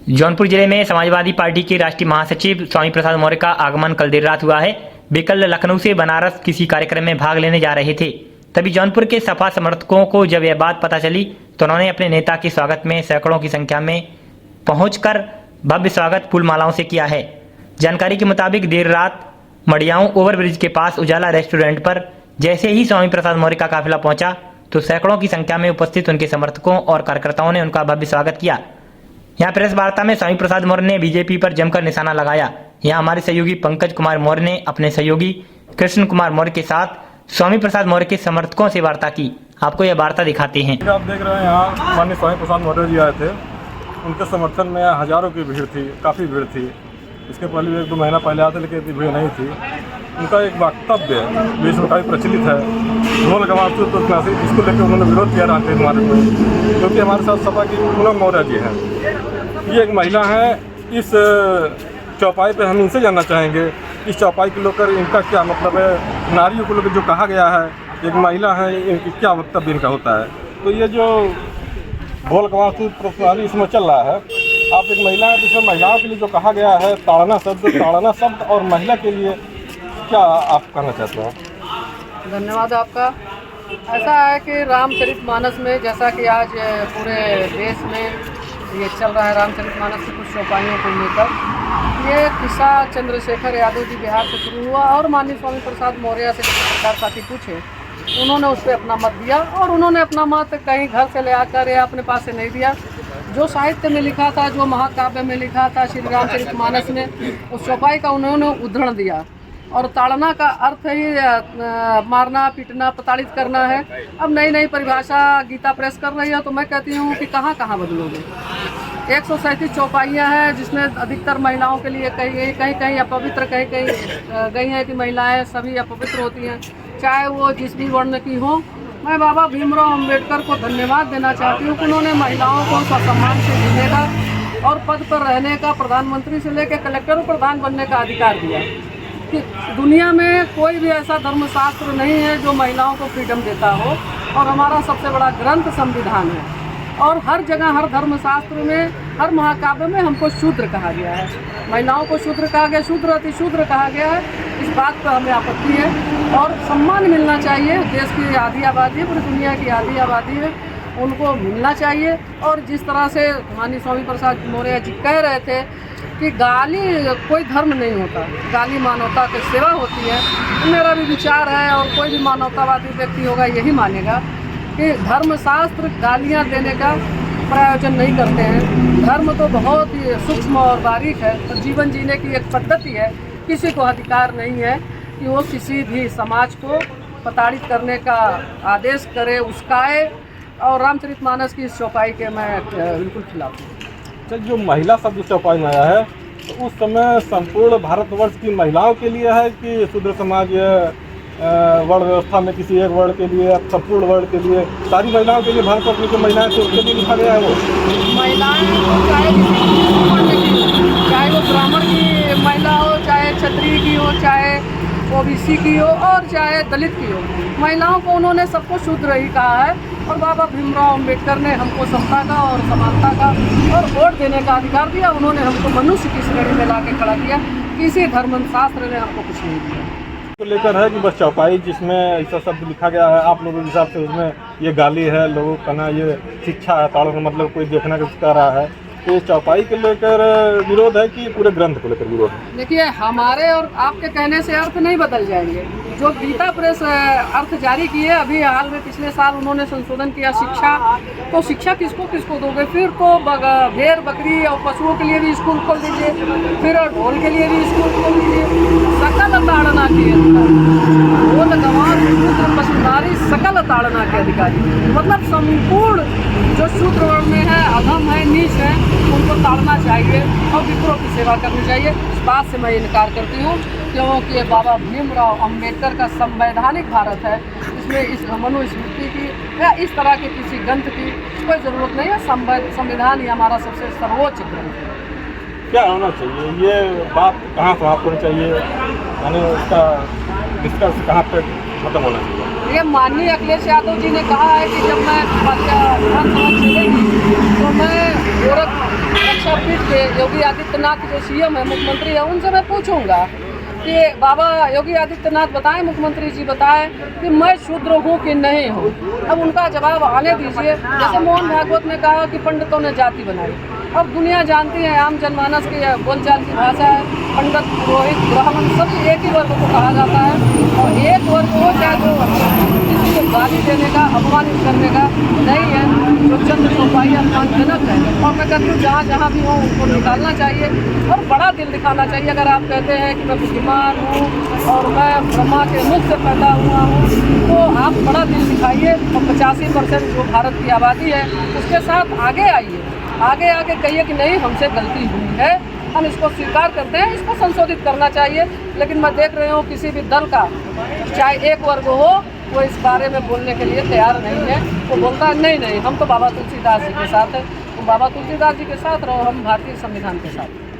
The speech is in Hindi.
जौनपुर जिले में समाजवादी पार्टी के राष्ट्रीय महासचिव स्वामी प्रसाद मौर्य का आगमन कल देर रात हुआ है। वे कल लखनऊ से बनारस किसी कार्यक्रम में भाग लेने जा रहे थे। तभी जौनपुर के सपा समर्थकों को जब यह बात पता चली तो उन्होंने अपने नेता के स्वागत में सैकड़ों की संख्या में पहुंचकर भव्य स्वागत फूल मालाओं से किया है। जानकारी के मुताबिक देर रात मडियाऊं ओवरब्रिज के पास उजाला रेस्टोरेंट पर जैसे ही स्वामी प्रसाद मौर्य का काफिला पहुंचा तो सैकड़ों की संख्या में उपस्थित उनके समर्थकों और कार्यकर्ताओं ने उनका भव्य स्वागत किया। यहाँ प्रेस वार्ता में स्वामी प्रसाद मौर्य ने बीजेपी पर जमकर निशाना लगाया। यहाँ हमारे सहयोगी पंकज कुमार मौर्य ने अपने सहयोगी कृष्ण कुमार मौर्य के साथ स्वामी प्रसाद मौर्य के समर्थकों से वार्ता की। आपको यह वार्ता दिखाते हैं। आप देख रहे हैं यहाँ माननीय स्वामी प्रसाद मौर्य जी आए थे। उनके समर्थन में हजारों की भीड़ थी, काफ़ी भीड़ थी। इसके पहले 1-2 महीना पहले आते लेकिन इतनी भीड़ नहीं थी। उनका एक वक्तव्य विश्व में काफ़ी प्रचलित है। ढोल गवासू तो इसको लेकर उन्होंने विरोध किया राष्ट्रीय मार्ग में, क्योंकि हमारे साथ सपा की पूनम मौर्य जी हैं। ये एक महिला है। इस चौपाई पे हम इनसे जानना चाहेंगे इस चौपाई को लेकर इनका क्या मतलब है। नारियों को लेकर जो कहा गया है, एक महिला है, इनकी क्या वक्तव्य इनका होता है। तो ये जो ढोल गवासू प्रणाली इसमें चल रहा है, आप एक महिला है जिसमें महिलाओं के लिए जो कहा गया है ताड़ना शब्द और महिला के लिए क्या आप कहना चाहते हैं? धन्यवाद आपका। ऐसा है कि रामचरितमानस में जैसा कि आज पूरे देश में ये चल रहा है, रामचरितमानस से कुछ चौपाइयों को लेकर ये किस्सा चंद्रशेखर यादव जी बिहार से शुरू हुआ और माननीय स्वामी प्रसाद मौर्य से पत्रकार साथी पूछे, उन्होंने उस पर अपना मत दिया और उन्होंने अपना मत कहीं घर से ले आकर या अपने पास से नहीं दिया। जो साहित्य में लिखा था, जो महाकाव्य में लिखा था श्री रामचरितमानस में, उस चौपाई का उन्होंने उद्धरण दिया। और ताड़ना का अर्थ ही मारना, पीटना, प्रताड़ित करना है। अब नई नई परिभाषा गीता प्रेस कर रही है, तो मैं कहती हूँ कि कहाँ कहाँ बदलोगे। 137 चौपाइयाँ हैं जिसमें अधिकतर महिलाओं के लिए कहीं कहीं अपवित्र, कहीं कहीं गई हैं कि महिलाएं सभी अपवित्र होती हैं, चाहे वो जिस भी वर्ण की हो। मैं बाबा भीमराव अम्बेडकर को धन्यवाद देना चाहती हूँ कि उन्होंने महिलाओं को सम्मान से जीने का और पद पर रहने का, प्रधानमंत्री से लेकर कलेक्टर और प्रधान बनने का अधिकार दिया। कि दुनिया में कोई भी ऐसा धर्मशास्त्र नहीं है जो महिलाओं को फ्रीडम देता हो, और हमारा सबसे बड़ा ग्रंथ संविधान है। और हर जगह, हर धर्मशास्त्र में, हर महाकाव्य में हमको शूद्र कहा गया है, महिलाओं को शूद्र कहा गया, शूद्र अति शूद्र कहा गया है। इस बात पर हमें आपत्ति है और सम्मान मिलना चाहिए। देश की आधी आबादी है, पूरी दुनिया की आधी आबादी है, उनको मिलना चाहिए। और जिस तरह से माननीय स्वामी प्रसाद मौर्य जी कह रहे थे कि गाली कोई धर्म नहीं होता, गाली मानवता की सेवा होती है, मेरा भी विचार है और कोई भी मानवतावादी व्यक्ति होगा यही मानेगा कि धर्मशास्त्र गालियां देने का प्रयोजन नहीं करते हैं। धर्म तो बहुत ही सूक्ष्म और बारीक है, तो जीवन जीने की एक पद्धति है। किसी को अधिकार नहीं है कि वो किसी भी समाज को प्रताड़ित करने का आदेश करे, उस्काए। और रामचरितमानस की इस चौपाई के मैं बिल्कुल खिलाफ हूँ। जो महिला शब्द चौपाई में आया है तो उस समय संपूर्ण भारतवर्ष की महिलाओं के लिए है कि शूद्र समाज वर्ण व्यवस्था में किसी एक वर्ण के लिए, संपूर्ण वर्ण के लिए, सारी महिलाओं के लिए, भारतवर्ष में जो महिलाएं थे उसके लिए लिखा गया है? वो महिलाएं चाहे वो ब्राह्मण की महिला हो, चाहे क्षत्रिय की हो, चाहे ओबीसी की हो और चाहे दलित की हो, महिलाओं को उन्होंने सबको शूद्र ही कहा है। और बाबा भीमराव अम्बेडकर ने हमको समता का और समानता का और वोट देने का अधिकार दिया। उन्होंने हमको मनुष्य की श्रेणी में ला के खड़ा किया। किसी धर्मशास्त्र ने हमको कुछ नहीं दिया। तो लेकर है कि बस चौपाई जिसमें ऐसा शब्द लिखा गया है, आप लोगों के हिसाब से उसमें ये गाली है, लोगों का ना ये शिक्षा है, ताड़ना मतलब कोई देखना कुछ कर रहा है, तो चौपाई के लेकर विरोध है कि पूरे ग्रंथ को लेकर विरोध है? देखिए, हमारे और आपके कहने से अर्थ नहीं बदल जाएंगे। जो गीता प्रेस अर्थ जारी की है अभी हाल में, पिछले साल उन्होंने संशोधन किया शिक्षा, तो शिक्षा किसको किसको दोगे? फिर तो भेड़ बकरी और पशुओं के लिए भी स्कूल खोल दीजिए, फिर ढोल के लिए भी स्कूल खोल दीजिए। सकल ताड़ना के ढोल गवार शूद्र पशुधारी सकल ताड़ना के अधिकारी, मतलब संपूर्ण जो शूद्र वर्ण में है, अधम है, नीच है, उनको ताड़ना चाहिए और विप्रों की सेवा करनी चाहिए। इस बात से मैं इनकार करती हूँ, क्योंकि बाबा भीमराव अम्बेडकर का संवैधानिक भारत है। इसमें इस मनुस्मृति की या इस तरह के किसी ग्रंथ की कोई ज़रूरत नहीं है। संविधान ही हमारा सबसे सर्वोच्च ग्रंथ है। क्या होना चाहिए? ये बात कहाँ समाप्त होनी चाहिए, यानी उसका निष्कर्ष कहाँ पे खत्म होना चाहिए? ये माननीय अखिलेश यादव जी ने कहा है कि जब मैं तो मैं अच्छा पीठ के योगी आदित्यनाथ जो सीएम है, मुख्यमंत्री है, उनसे मैं पूछूंगा कि बाबा योगी आदित्यनाथ बताएं, मुख्यमंत्री जी बताएं कि मैं शूद्र हूँ कि नहीं हूँ। अब उनका जवाब आने दीजिए। जैसे मोहन भागवत ने कहा कि पंडितों ने जाति बनाई। अब दुनिया जानती है, आम जनमानस की बोलचाल की भाषा है, पंडित पुरोहित ब्राह्मण सभी एक ही वर्ग को कहा जाता है। और एक वर्ग हो चाहे जो किसी को गाली देने का, अपमानित करने का नहीं है, जो चंद चौपाई अपमानजनक है। और मैं कहती हूँ जहाँ जहाँ भी हो उनको निकालना चाहिए और बड़ा दिल दिखाना चाहिए। अगर आप कहते हैं कि मैं बुद्धिमान हूँ और मैं ब्रह्मा के मुख से पैदा हुआ हूँ, तो आप बड़ा दिल दिखाइए और 85% जो भारत की आबादी है उसके साथ आगे आइए, आगे कहिए कि नहीं हमसे गलती हुई है, हम इसको स्वीकार करते हैं, इसको संशोधित करना चाहिए। लेकिन मैं देख रही हूँ किसी भी दल का चाहे एक वर्ग हो, वो इस बारे में बोलने के लिए तैयार नहीं है। वो बोलता है नहीं हम तो बाबा तुलसीदास जी के साथ हैं। तो बाबा तुलसीदास जी के साथ रहो, हम भारतीय संविधान के साथ।